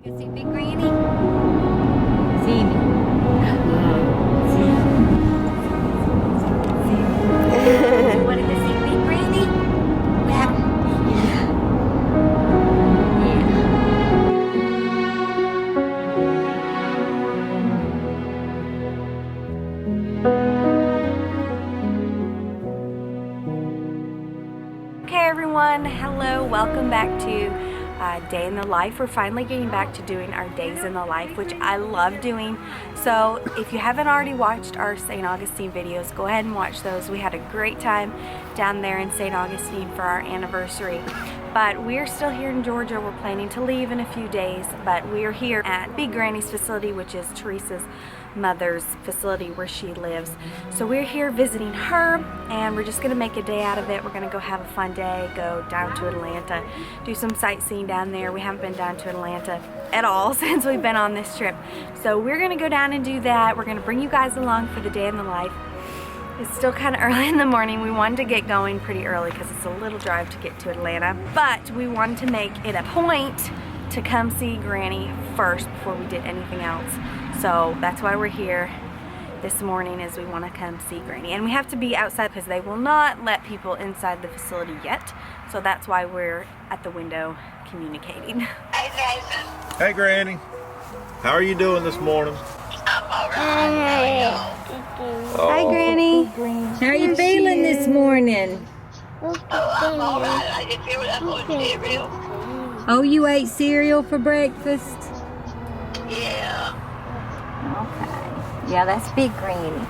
You see Big Granny? See me. See me. You wanted to see Big Granny? Well, okay, everyone. Hello. Welcome back to Day in the Life. We're finally getting back to doing our Days in the Life, which I love doing. So if you haven't already watched our St. Augustine videos, go ahead and watch those. We had a great time down there in St. Augustine for our anniversary. But we're still here in Georgia. We're planning to leave in a few days, but we're here at Big Granny's facility, which is Teresa's mother's facility where she lives. So we're here visiting her, and we're just gonna make a day out of it. We're gonna go have a fun day, go down to Atlanta, do some sightseeing down there. We haven't been down to Atlanta at all since we've been on this trip. So we're gonna go down and do that. We're gonna bring you guys along for the day in the life. It's still kind of early in the morning. We wanted to get going pretty early because it's a little drive to get to Atlanta, but we wanted to make it a point to come see Granny first before we did anything else. So that's why we're here this morning, is we want to come see Granny. And we have to be outside because they will not let people inside the facility yet. So that's why we're at the window communicating. Hey Granny, how are you doing this morning? Hi Granny. How are you feeling this morning? I'm all right. I just feel like I'm going to cereal. Oh, you ate cereal for breakfast? Yeah. Okay. Yeah, that's Big Granny.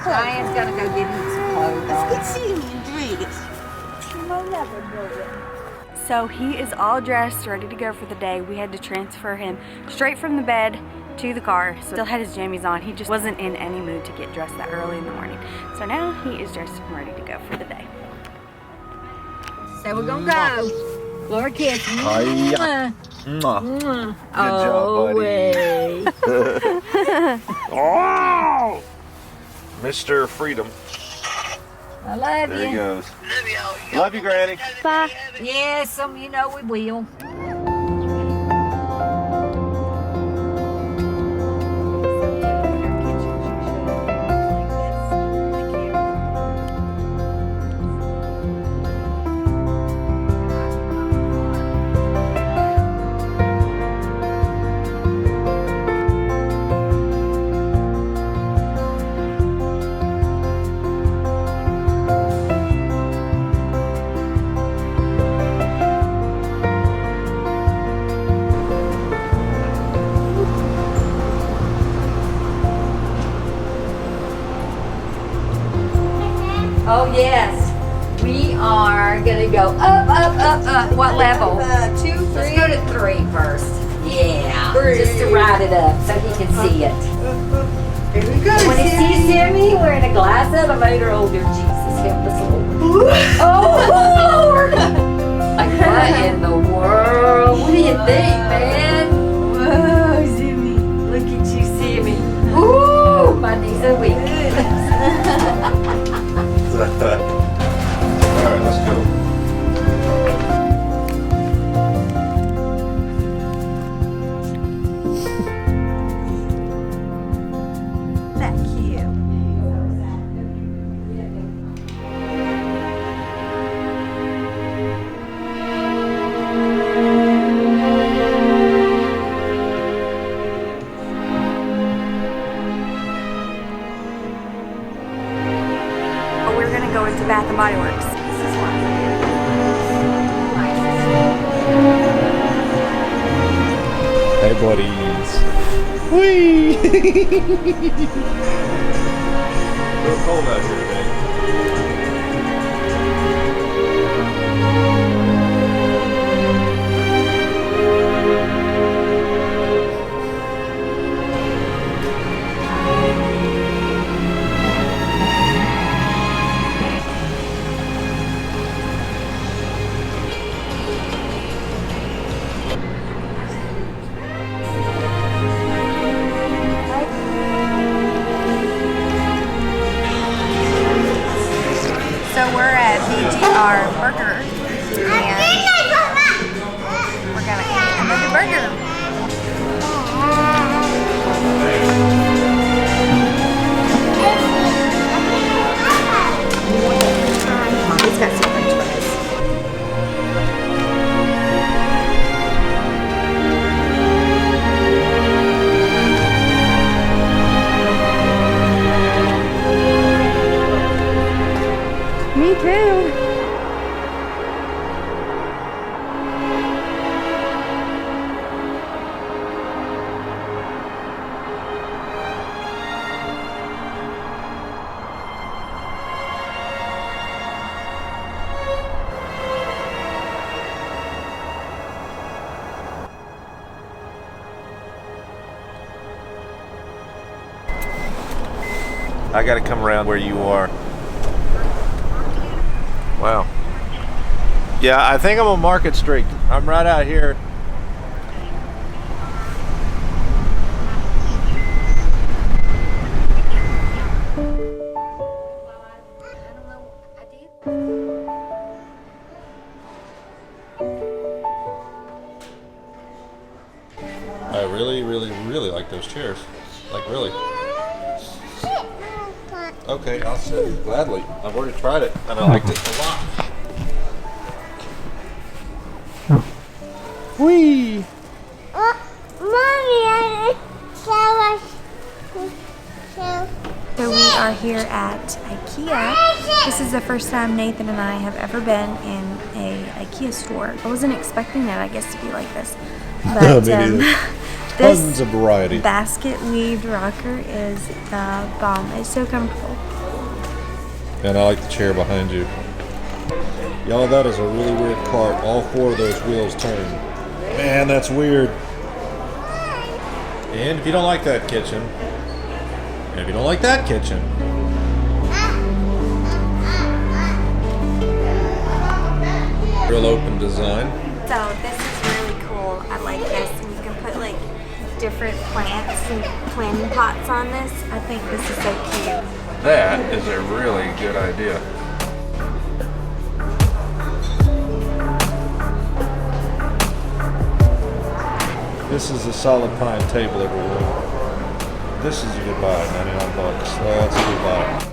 Ryan's gonna go get him some clothes on. Good seeing you, Driggs. So he is all dressed, ready to go for the day. We had to transfer him straight from the bed to the car. So still had his jammies on. He just wasn't in any mood to get dressed that early in the morning. So now he is dressed and ready to go for the day. So we're gonna go. Laura kiss. Hiya. Mwah. Good job, buddy. Oh! Mr. Freedom. I love There he you. goes. Love y'all. Love you, Granny. Bye. Yes, you know we will. Oh yes, we are gonna go up. What level? 2, 3. Let's go to 3 first. Yeah, 3. just to ride it up so he can see it. Here we go. When he sees Sammy, we're in a glass elevator. Oh dear Jesus, help us Lord. Oh Lord! Like what in the world? What do you think, man? Whoa, Zimmy. Look at you, Sammy. Ooh, my knees are weak. Alright, let's go. That cute. We're gonna go into Bath and Body Works. This is Hey, buddies. Whee! A little cold out here today. I gotta come around where you are. Wow. Yeah, I think I'm on Market Street. I'm right out here. I really, really, really like those chairs. Like, really. Okay, I'll sit gladly. I've already tried it, and I liked it a lot. Whee! Mommy, So we are here at Ikea. This is the first time Nathan and I have ever been in a Ikea store. I wasn't expecting it, I guess, to be like this. But Me neither. this Tons of variety. basket weaved rocker is the bomb. It's so comfortable. And I like the chair behind you. Y'all, that is a really weird cart. All 4 of those wheels turn. Man, that's weird. And if you don't like that kitchen, and if you don't like that kitchen, real open design. So this is really cool. I like this. And you can put like different plants and planting pots on this. I think this is so cute. That is a really good idea. This is a solid pine table, everyone. This is a good buy, 99 bucks. That's a good buy.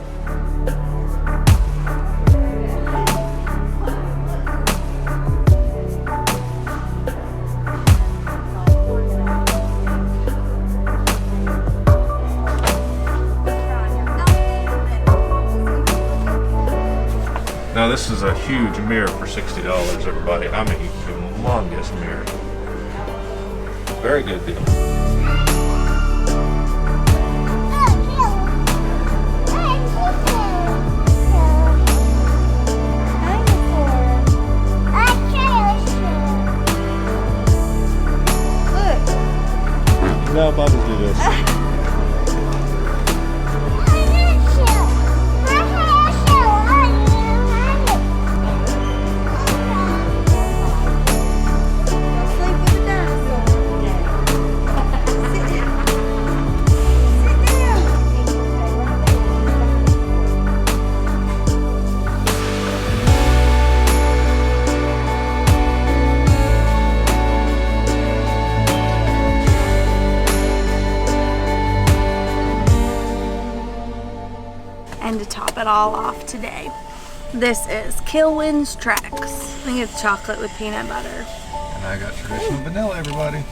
Now this is a huge mirror for $60, everybody. I mean, humongous mirror. Very good deal. No, Bubba's do this. And to top it all off today, this is Kilwin's Tracks. I think it's chocolate with peanut butter. And I got traditional vanilla, everybody.